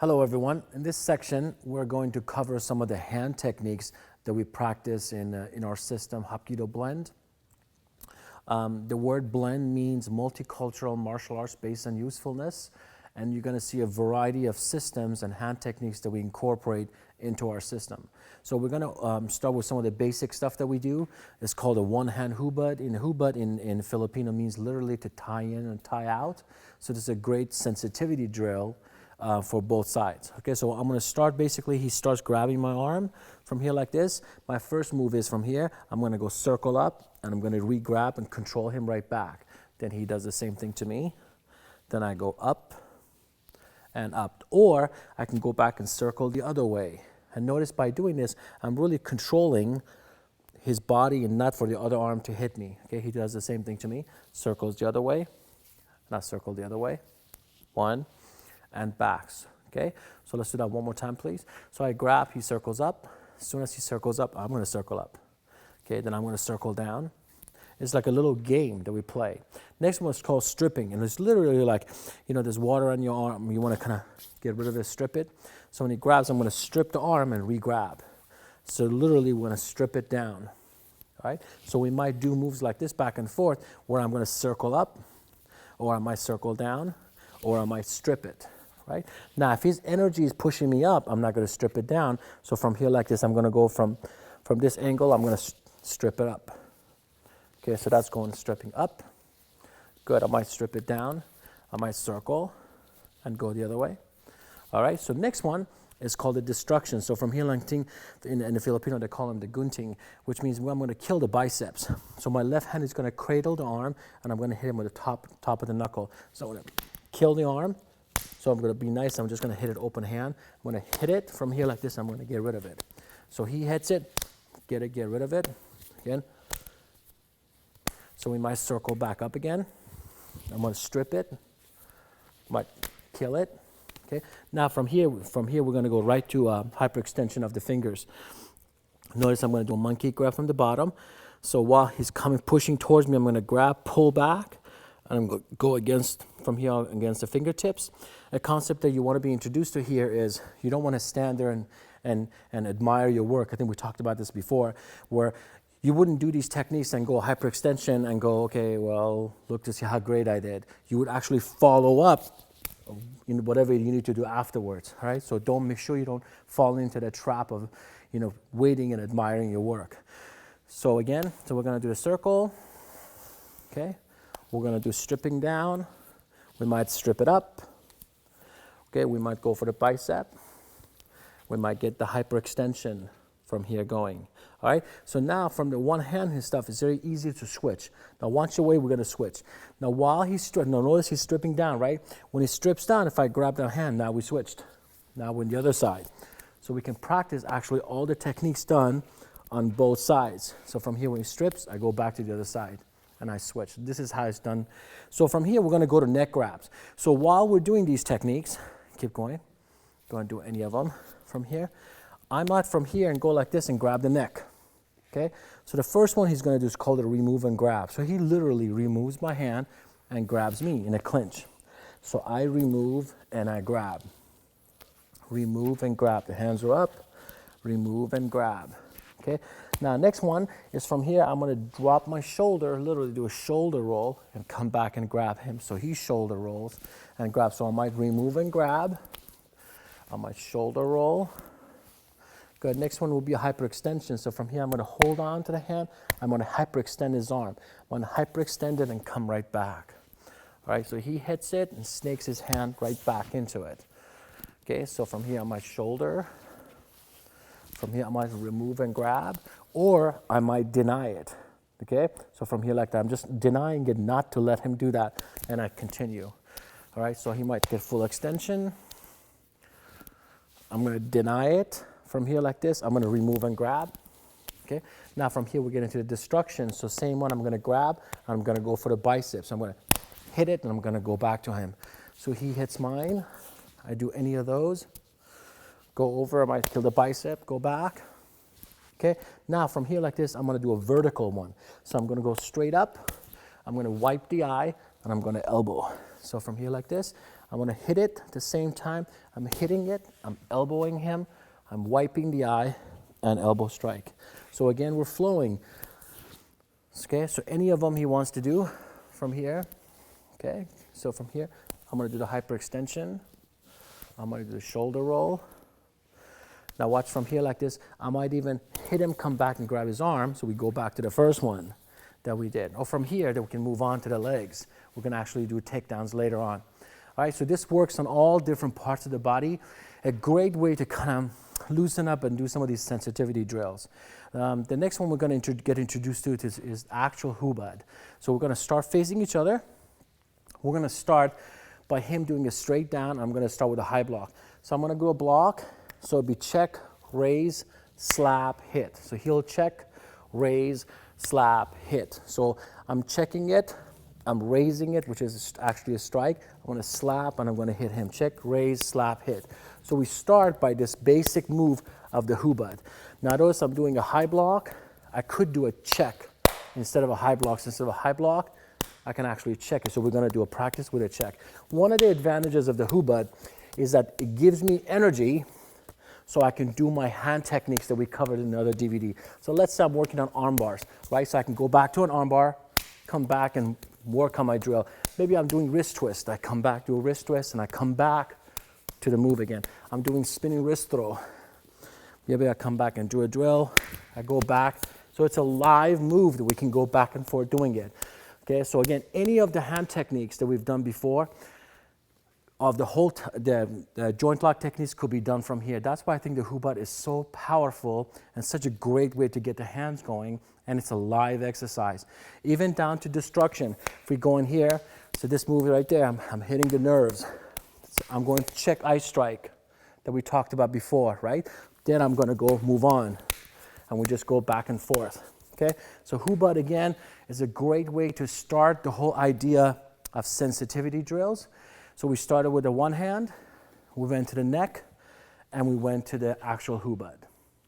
Hello everyone. In this section, we're going to cover some of the hand techniques that we practice in our system, Hapkido Blend. The word blend means multicultural martial arts based on usefulness, and you're going to see a variety of systems and hand techniques that we incorporate into our system. So we're going to start with some of the basic stuff that we do. It's called a one-hand Hobud. Hobud in Filipino means literally to tie in and tie out. So this is a great sensitivity drill for both sides. Okay, so I'm going to start basically, he starts grabbing my arm from here like this. My first move is from here, I'm going to go circle up and I'm going to re-grab and control him right back. Then he does the same thing to me. Then I go up and up. Or I can go back and circle the other way. And notice by doing this, I'm really controlling his body and not for the other arm to hit me. Okay, he does the same thing to me. Circles the other way, and I circle the other way. One, and backs. Okay, so let's do that one more time, please. So I grab, he circles up. As soon as he circles up, I'm going to circle up. Okay, then I'm going to circle down. It's like a little game that we play. Next one is called stripping, and it's literally like, you know, there's water on your arm. You want to kind of get rid of it, strip it. So when he grabs, I'm going to strip the arm and re-grab. So literally, we're going to strip it down. All right. So we might do moves like this back and forth, where I'm going to circle up, or I might circle down, or I might strip it. Right? Now, if his energy is pushing me up, I'm not going to strip it down. So from here like this, I'm going to go from this angle, I'm going to strip it up. Okay, so that's going stripping up. Good, I might strip it down. I might circle and go the other way. All right, so next one is called the destruction. So from here, like in the Filipino, they call them the gunting, which means I'm going to kill the biceps. So my left hand is going to cradle the arm, and I'm going to hit him with the top of the knuckle. So I'm going to kill the arm. So I'm going to be nice. I'm just going to hit it open hand. I'm going to hit it from here like this. I'm going to get rid of it. So he hits it, get rid of it. Again. So we might circle back up again. I'm going to strip it. Might kill it. Okay. Now from here we're going to go right to hyperextension of the fingers. Notice I'm going to do a monkey grab from the bottom. So while he's pushing towards me, I'm going to grab, pull back, and I'm going to go from here against the fingertips. A concept that you want to be introduced to here is you don't want to stand there and admire your work. I think we talked about this before, where you wouldn't do these techniques and go hyperextension and go, okay, well, look to see how great I did. You would actually follow up in whatever you need to do afterwards, all right? So make sure you don't fall into the trap of, you know, waiting and admiring your work. So again, we're going to do a circle, okay? We're going to do stripping down. We might strip it up. Okay, we might go for the bicep. We might get the hyperextension from here going. All right, so now from the one hand and stuff, it's very easy to switch. Now watch the way we're going to switch. Now while he's stripping, now notice he's stripping down, right? When he strips down, if I grab that hand, now we switched. Now we're on the other side. So we can practice actually all the techniques done on both sides. So from here when he strips, I go back to the other side. And I switch. This is how it's done. So from here, we're going to go to neck grabs. So while we're doing these techniques, keep going. Don't do any of them from here. I might from here and go like this and grab the neck. Okay? So the first one he's going to do is called a remove and grab. So he literally removes my hand and grabs me in a clinch. So I remove and I grab. Remove and grab. The hands are up. Remove and grab. Okay? Now, next one is from here, I'm going to drop my shoulder, literally do a shoulder roll, and come back and grab him. So he shoulder rolls and grabs. So I might remove and grab. I might shoulder roll. Good. Next one will be a hyperextension. So from here, I'm going to hold on to the hand. I'm going to hyperextend his arm. I'm going to hyperextend it and come right back. All right, so he hits it and snakes his hand right back into it. Okay, so from here, I might shoulder. From here, I might remove and grab, or I might deny it, okay? So from here like that, I'm just denying it not to let him do that, and I continue. All right, so he might get full extension. I'm going to deny it. From here like this, I'm going to remove and grab, okay? Now from here, we get into the destruction. So same one, I'm going to grab, and I'm going to go for the biceps. I'm going to hit it, and I'm going to go back to him. So he hits mine. I do any of those. Go over, I might kill the bicep, go back. Okay, now from here like this, I'm going to do a vertical one. So I'm going to go straight up, I'm going to wipe the eye, and I'm going to elbow. So from here like this, I'm going to hit it at the same time. I'm hitting it, I'm elbowing him, I'm wiping the eye, and elbow strike. So again, we're flowing. Okay, so any of them he wants to do from here. Okay, so from here, I'm going to do the hyperextension. I'm going to do the shoulder roll. Now watch from here like this. I might even hit him, come back and grab his arm, so we go back to the first one that we did. Or from here, that we can move on to the legs. We're going to actually do takedowns later on. All right, so this works on all different parts of the body. A great way to kind of loosen up and do some of these sensitivity drills. The next one we're going to get introduced to is actual Hobud. So we're going to start facing each other. We're going to start by him doing a straight down. I'm going to start with a high block. So I'm going to go a block. So it'll be check, raise, slap, hit. So he'll check, raise, slap, hit. So I'm checking it. I'm raising it, which is actually a strike. I'm going to slap and I'm going to hit him. Check, raise, slap, hit. So we start by this basic move of the Hobud. Now notice I'm doing a high block. I could do a check instead of a high block. So instead of a high block, I can actually check it. So we're going to do a practice with a check. One of the advantages of the Hobud is that it gives me energy so I can do my hand techniques that we covered in another DVD. So let's say I'm working on arm bars, right? So I can go back to an arm bar, come back and work on my drill. Maybe I'm doing wrist twist. I come back, do a wrist twist, and I come back to the move again. I'm doing spinning wrist throw. Maybe I come back and do a drill. I go back. So it's a live move that we can go back and forth doing it. Okay, so again, any of the hand techniques that we've done before, of the whole, the joint lock techniques could be done from here. That's why I think the Hobud is so powerful and such a great way to get the hands going, and it's a live exercise. Even down to destruction. If we go in here, so this move right there, I'm hitting the nerves. So I'm going to check eye strike that we talked about before, right? Then I'm going to go move on, and we just go back and forth. Okay, so Hobud again is a great way to start the whole idea of sensitivity drills. So we started with the one hand, we went to the neck, and we went to the actual Hobud.